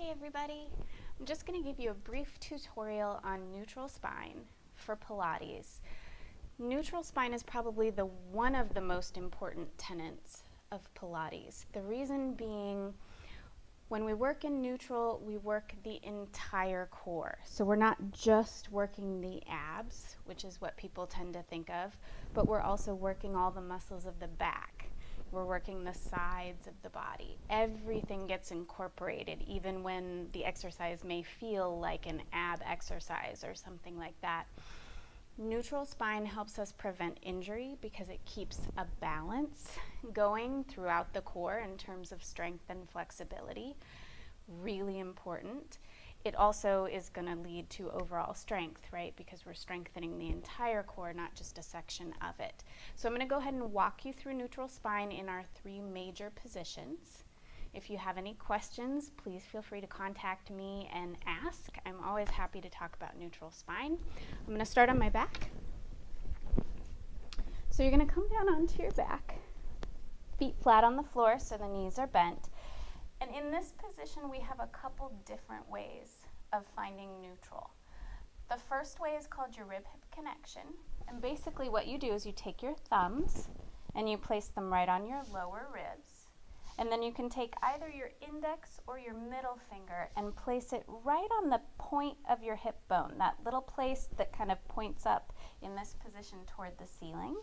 Hey everybody, I'm just going to give you a brief tutorial on neutral spine for Pilates. Neutral spine is probably one of the most important tenets of Pilates. The reason being, when we work in neutral, we work the entire core. So we're not just working the abs, which is what people tend to think of, but we're also working all the muscles of the back. We're working the sides of the body. Everything gets incorporated, even when the exercise may feel like an ab exercise or something like that. Neutral spine helps us prevent injury because it keeps a balance going throughout the core in terms of strength and flexibility. Really important. It also is going to lead to overall strength, right? Because we're strengthening the entire core, not just a section of it. So I'm going to go ahead and walk you through neutral spine in our three major positions. If you have any questions, please feel free to contact me and ask. I'm always happy to talk about neutral spine. I'm going to start on my back. So you're going to come down onto your back, feet flat on the floor so the knees are bent. And in this position, we have a couple different ways of finding neutral. The first way is called your rib-hip connection. And basically what you do is you take your thumbs and you place them right on your lower ribs. And then you can take either your index or your middle finger and place it right on the point of your hip bone, that little place that kind of points up in this position toward the ceiling.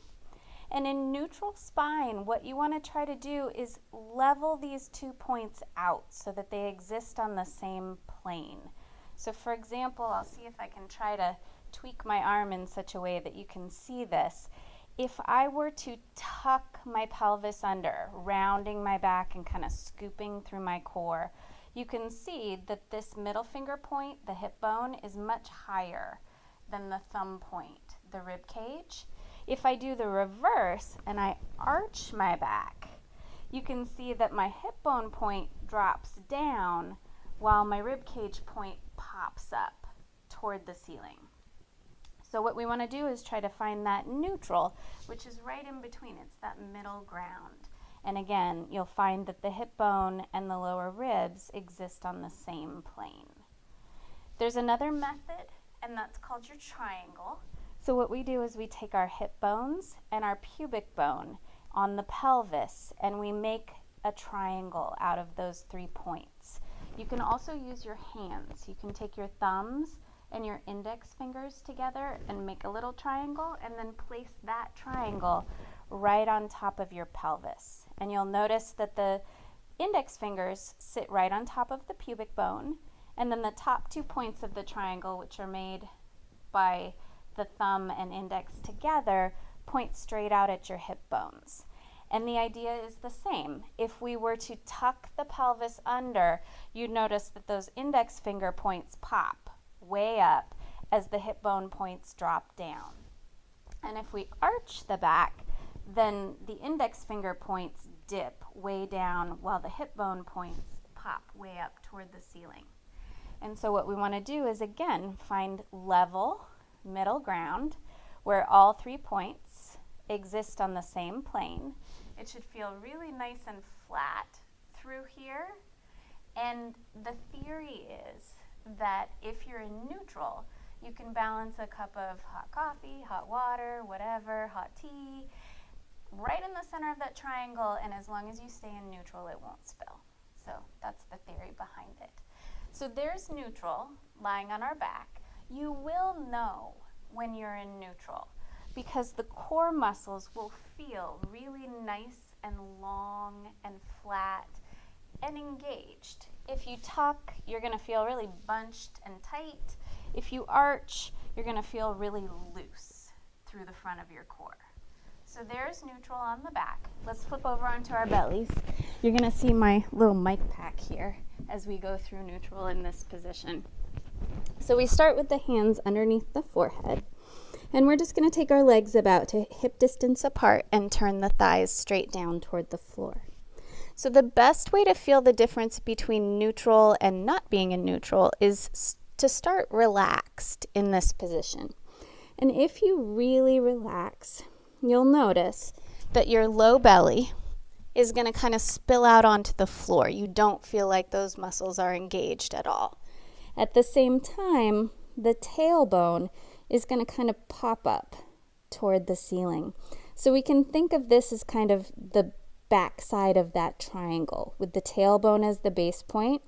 And in neutral spine, what you want to try to do is level these 2 points out so that they exist on the same plane. So for example, I'll see if I can try to tweak my arm in such a way that you can see this. If I were to tuck my pelvis under, rounding my back and kind of scooping through my core, you can see that this middle finger point, the hip bone, is much higher than the thumb point, the rib cage. If I do the reverse and I arch my back, you can see that my hip bone point drops down while my rib cage point pops up toward the ceiling. So what we want to do is try to find that neutral, which is right in between. It's that middle ground. And again, you'll find that the hip bone and the lower ribs exist on the same plane. There's another method, and that's called your triangle. So what we do is we take our hip bones and our pubic bone on the pelvis and we make a triangle out of those 3 points. You can also use your hands. You can take your thumbs and your index fingers together and make a little triangle and then place that triangle right on top of your pelvis. And you'll notice that the index fingers sit right on top of the pubic bone, and then the top 2 points of the triangle, which are made by the thumb and index together, point straight out at your hip bones. And the idea is the same. If we were to tuck the pelvis under, you'd notice that those index finger points pop way up as the hip bone points drop down. And if we arch the back, then the index finger points dip way down while the hip bone points pop way up toward the ceiling. And so what we want to do is, again, find level middle ground where all 3 points exist on the same plane. It should feel really nice and flat through here. And the theory is that if you're in neutral, you can balance a cup of hot coffee, hot water, whatever, hot tea, right in the center of that triangle, and as long as you stay in neutral, it won't spill. So that's the theory behind it. So there's neutral lying on our back. You will know when you're in neutral because the core muscles will feel really nice and long and flat and engaged. If you tuck, you're going to feel really bunched and tight. If you arch, you're going to feel really loose through the front of your core. So there's neutral on the back. Let's flip over onto our bellies. You're going to see my little mic pack here as we go through neutral in this position. So we start with the hands underneath the forehead, and we're just going to take our legs about to hip distance apart and turn the thighs straight down toward the floor. So the best way to feel the difference between neutral and not being in neutral is to start relaxed in this position. And if you really relax, you'll notice that your low belly is going to kind of spill out onto the floor. You don't feel like those muscles are engaged at all. At the same time, the tailbone is going to kind of pop up toward the ceiling. So we can think of this as kind of the back side of that triangle, with the tailbone as the base point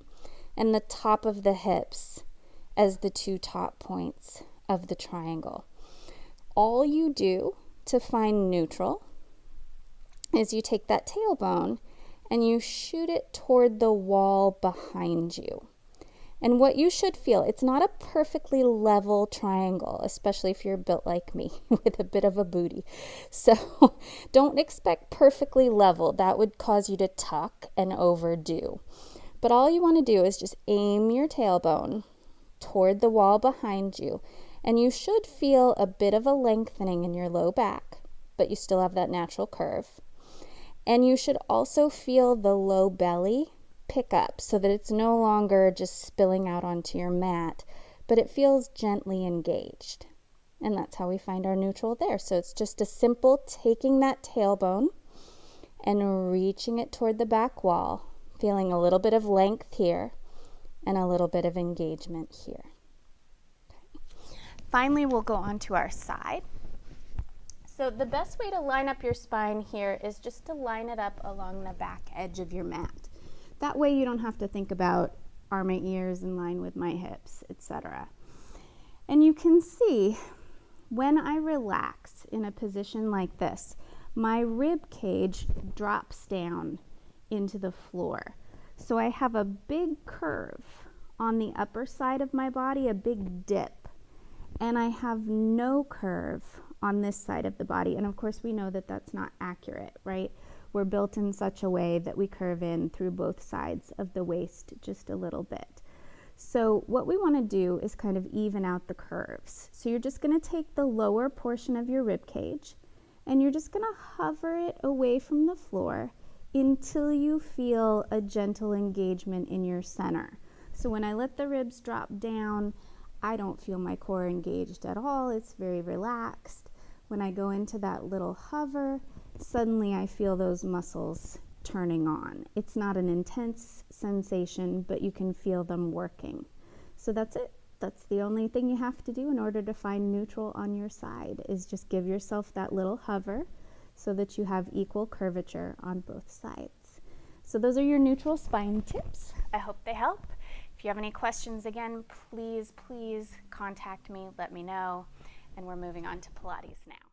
and the top of the hips as the two top points of the triangle. All you do to find neutral is you take that tailbone and you shoot it toward the wall behind you. And what you should feel, it's not a perfectly level triangle, especially if you're built like me with a bit of a booty. So don't expect perfectly level. That would cause you to tuck and overdo. But all you want to do is just aim your tailbone toward the wall behind you. And you should feel a bit of a lengthening in your low back, but you still have that natural curve. And you should also feel the low belly pick up so that it's no longer just spilling out onto your mat, but it feels gently engaged. And that's how we find our neutral there. So it's just a simple taking that tailbone and reaching it toward the back wall, feeling a little bit of length here and a little bit of engagement here. Okay. Finally, we'll go on to our side. So the best way to line up your spine here is just to line it up along the back edge of your mat. That way you don't have to think about, are my ears in line with my hips, etc. And you can see when I relax in a position like this, my rib cage drops down into the floor. So I have a big curve on the upper side of my body, a big dip, and I have no curve on this side of the body. And of course we know that that's not accurate, right? We're built in such a way that we curve in through both sides of the waist just a little bit. So what we want to do is kind of even out the curves. So you're just going to take the lower portion of your rib cage and you're just going to hover it away from the floor until you feel a gentle engagement in your center. So when I let the ribs drop down, I don't feel my core engaged at all. It's very relaxed. When I go into that little hover, suddenly I feel those muscles turning on. It's not an intense sensation, but you can feel them working. So that's it. That's the only thing you have to do in order to find neutral on your side, is just give yourself that little hover so that you have equal curvature on both sides. So those are your neutral spine tips. I hope they help. If you have any questions, again, please contact me, let me know. And we're moving on to Pilates now.